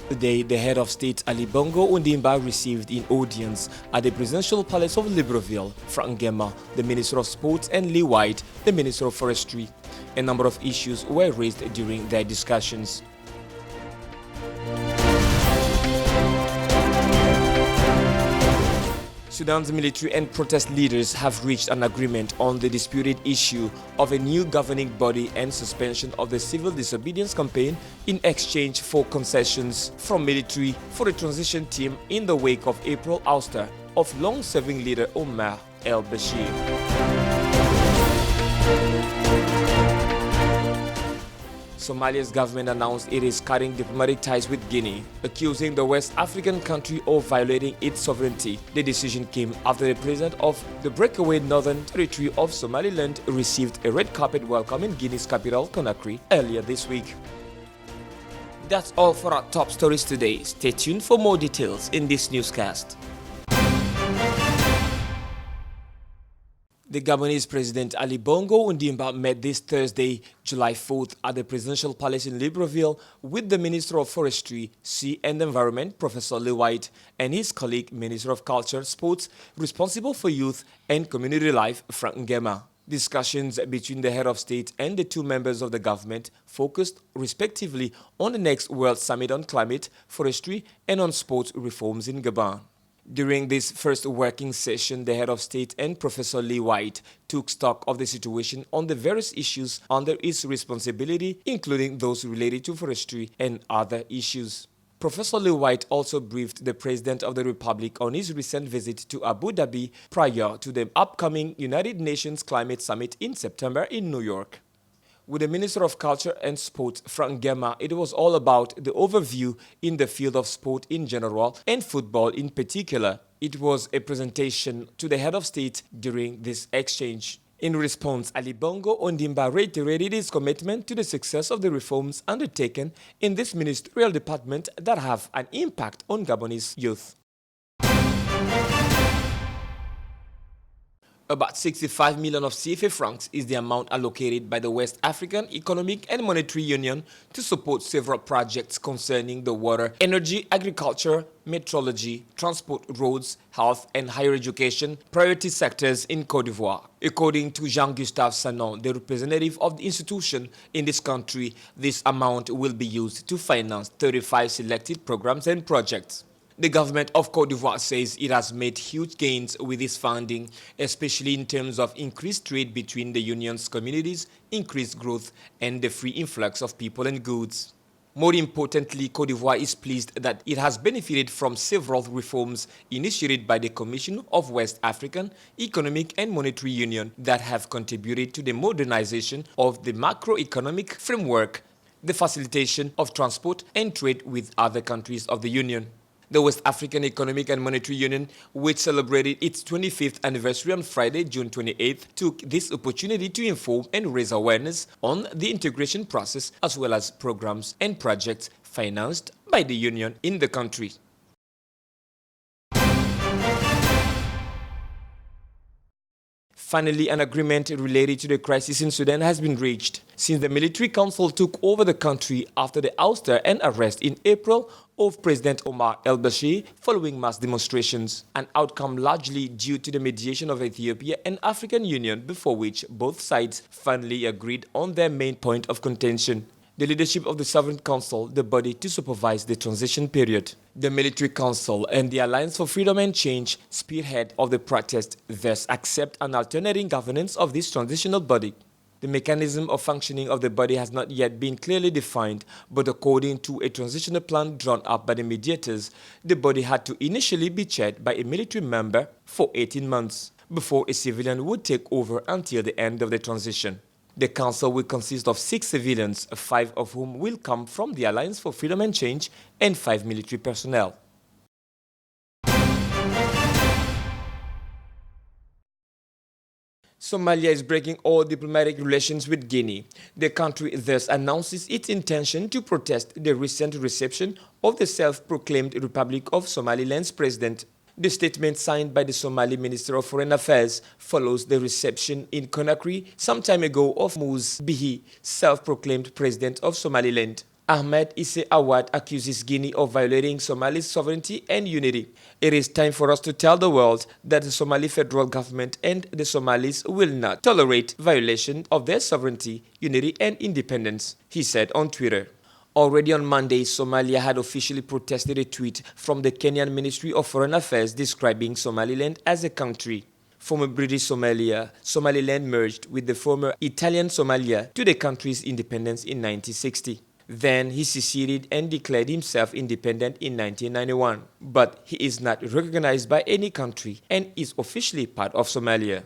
Today, the head of state Ali Bongo Ondimba received in audience at the presidential palace of Libreville, Frank Ngema, the Minister of Sports, and Lee White, the Minister of Forestry. A number of issues were raised during their discussions. Sudan's military and protest leaders have reached an agreement on the disputed issue of a new governing body and suspension of the civil disobedience campaign in exchange for concessions from military for the transition team in the wake of April ouster of long-serving leader Omar al-Bashir. Somalia's government announced it is cutting diplomatic ties with Guinea, accusing the West African country of violating its sovereignty. The decision came after the president of the breakaway northern territory of Somaliland received a red carpet welcome in Guinea's capital, Conakry, earlier this week. That's all for our top stories today. Stay tuned for more details in this newscast. The Gabonese President Ali Bongo Ondimba met this Thursday, July 4th, at the Presidential Palace in Libreville with the Minister of Forestry, Sea and Environment, Professor Lee White, and his colleague, Minister of Culture, Sports, responsible for youth and community life, Frank Ngema. Discussions between the head of state and the two members of the government focused, respectively, on the next World Summit on Climate, Forestry, and on sports reforms in Gabon. During this first working session, the head of state and Professor Lee White took stock of the situation on the various issues under its responsibility, including those related to forestry and other issues. Professor Lee White also briefed the President of the Republic on his recent visit to Abu Dhabi prior to the upcoming United Nations Climate Summit in September in New York. With the Minister of Culture and Sport, Frank Ngema, it was all about the overview in the field of sport in general and football in particular. It was a presentation to the head of state during this exchange. In response, Ali Bongo Ondimba reiterated his commitment to the success of the reforms undertaken in this ministerial department that have an impact on Gabonese youth. About 65 million of CFA francs is the amount allocated by the West African Economic and Monetary Union to support several projects concerning the water, energy, agriculture, meteorology, transport, roads, health, and higher education priority sectors in Côte d'Ivoire. According to Jean-Gustave Sanon, the representative of the institution in this country, this amount will be used to finance 35 selected programs and projects. The government of Côte d'Ivoire says it has made huge gains with this funding, especially in terms of increased trade between the union's communities, increased growth, and the free influx of people and goods. More importantly, Côte d'Ivoire is pleased that it has benefited from several reforms initiated by the Commission of West African Economic and Monetary Union that have contributed to the modernization of the macroeconomic framework, the facilitation of transport and trade with other countries of the Union. The West African Economic and Monetary Union, which celebrated its 25th anniversary on Friday, June 28th, took this opportunity to inform and raise awareness on the integration process as well as programs and projects financed by the Union in the country. Finally, an agreement related to the crisis in Sudan has been reached since the military council took over the country after the ouster and arrest in April of President Omar al-Bashir following mass demonstrations, an outcome largely due to the mediation of Ethiopia and African Union, before which both sides finally agreed on their main point of contention: the leadership of the Sovereign Council, the body to supervise the transition period. The Military Council and the Alliance for Freedom and Change, spearhead of the protest, thus accept an alternating governance of this transitional body. The mechanism of functioning of the body has not yet been clearly defined, but according to a transitional plan drawn up by the mediators, the body had to initially be chaired by a military member for 18 months, before a civilian would take over until the end of the transition. The council will consist of 6 civilians, 5 of whom will come from the Alliance for Freedom and Change, and 5 military personnel. Somalia is breaking all diplomatic relations with Guinea. The country thus announces its intention to protest the recent reception of the self-proclaimed Republic of Somaliland's president. The statement signed by the Somali Minister of Foreign Affairs follows the reception in Conakry some time ago of Muse Bihi, self-proclaimed president of Somaliland. Ahmed Isse Awad accuses Guinea of violating Somali's sovereignty and unity. It is time for us to tell the world that the Somali federal government and the Somalis will not tolerate violation of their sovereignty, unity and independence, he said on Twitter. Already on Monday, Somalia had officially protested a tweet from the Kenyan Ministry of Foreign Affairs describing Somaliland as a country. Former British Somalia, Somaliland merged with the former Italian Somalia to the country's independence in 1960. Then he seceded and declared himself independent in 1991. But he is not recognized by any country and is officially part of Somalia.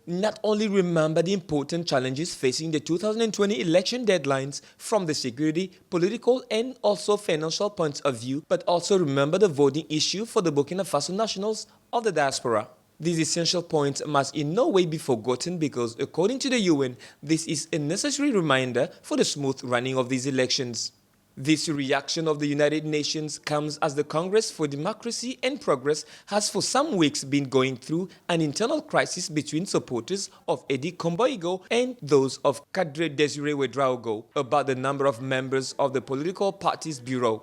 Not only remember the important challenges facing the 2020 election deadlines from the security, political and also financial points of view, but also remember the voting issue for the Burkina Faso nationals of the diaspora. These essential points must in no way be forgotten because, according to the UN, this is a necessary reminder for the smooth running of these elections. This reaction of the United Nations comes as the Congress for Democracy and Progress has for some weeks been going through an internal crisis between supporters of Edi Komboigo and those of Kadre Desire Ouedraogo about the number of members of the political party's bureau.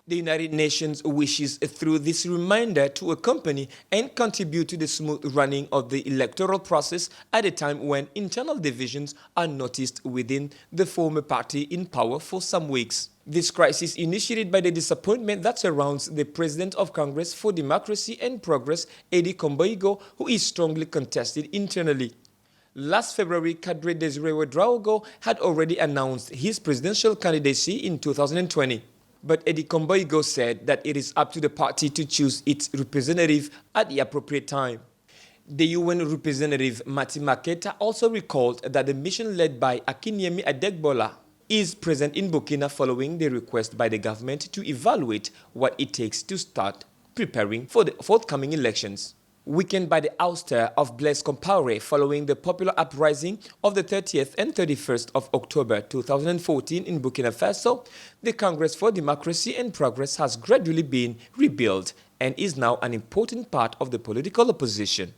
The United Nations wishes through this reminder to accompany and contribute to the smooth running of the electoral process at a time when internal divisions are noticed within the former party in power for some weeks. This crisis initiated by the disappointment that surrounds the President of Congress for Democracy and Progress, Edi Komboigo, who is strongly contested internally. Last February, Kadre Desire Ouedraogo had already announced his presidential candidacy in 2020. But Edi Komboigo said that it is up to the party to choose its representative at the appropriate time. The UN representative Mati Maketa also recalled that the mission led by Akinyemi Adegbola is present in Burkina following the request by the government to evaluate what it takes to start preparing for the forthcoming elections. Weakened by the ouster of Blaise Compaoré following the popular uprising of the 30th and 31st of October 2014 in Burkina Faso, the Congress for Democracy and Progress has gradually been rebuilt and is now an important part of the political opposition.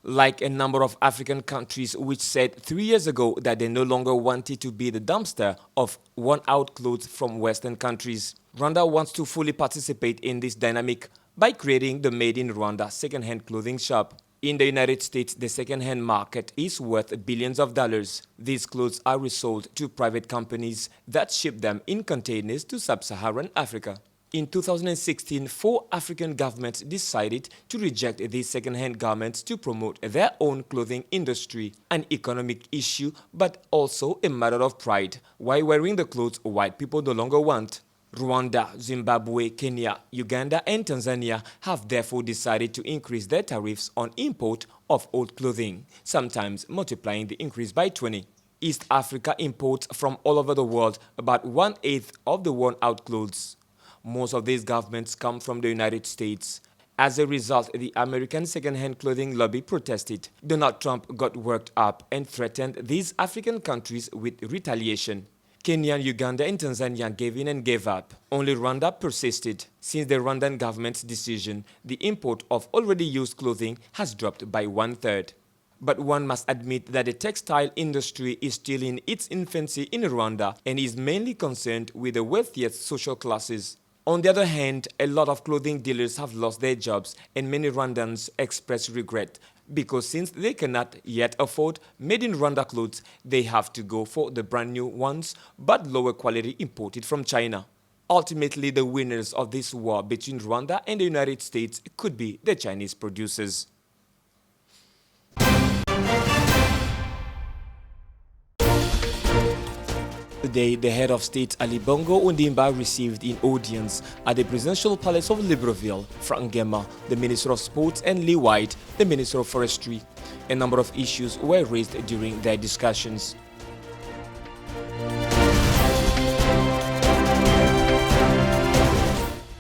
Like a number of African countries which said 3 years ago that they no longer wanted to be the dumpster of worn-out clothes from Western countries, Rwanda wants to fully participate in this dynamic by creating the Made in Rwanda second-hand clothing shop. In the United States, the second-hand market is worth billions of dollars. These clothes are resold to private companies that ship them in containers to sub-Saharan Africa. In 2016, 4 African governments decided to reject these second-hand garments to promote their own clothing industry, an economic issue but also a matter of pride, while wearing the clothes white people no longer want. Rwanda, Zimbabwe, Kenya, Uganda and Tanzania have therefore decided to increase their tariffs on import of old clothing, sometimes multiplying the increase by 20. East Africa imports from all over the world about 1/8 of the worn-out clothes. Most of these governments come from the United States. As a result, the American second-hand clothing lobby protested. Donald Trump got worked up and threatened these African countries with retaliation. Kenya, Uganda and Tanzania gave in and gave up. Only Rwanda persisted. Since the Rwandan government's decision, the import of already used clothing has dropped by 1/3. But one must admit that the textile industry is still in its infancy in Rwanda and is mainly concerned with the wealthiest social classes. On the other hand, a lot of clothing dealers have lost their jobs and many Rwandans express regret because since they cannot yet afford made in Rwanda clothes, they have to go for the brand new ones but lower quality imported from China. Ultimately, the winners of this war between Rwanda and the United States could be the Chinese producers. Today, the head of state Ali Bongo Ondimba received in audience at the presidential palace of Libreville, Frank Ngema, the Minister of Sports, and Lee White, the Minister of Forestry. A number of issues were raised during their discussions.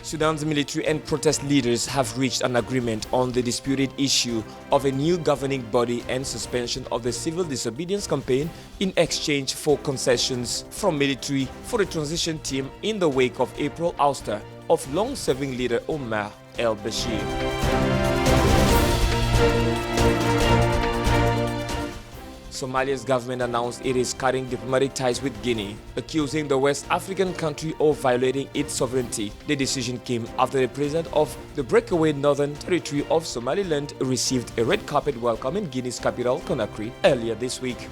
Sudan's military and protest leaders have reached an agreement on the disputed issue of a new governing body and suspension of the civil disobedience campaign in exchange for concessions from military for the transition team in the wake of April ouster of long-serving leader Omar el-Bashir. Somalia's government announced it is cutting diplomatic ties with Guinea, accusing the West African country of violating its sovereignty. The decision came after the president of the breakaway Northern Territory of Somaliland received a red carpet welcome in Guinea's capital, Conakry, earlier this week.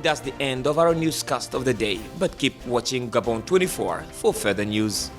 That's the end of our newscast of the day, but keep watching Gabon 24 for further news.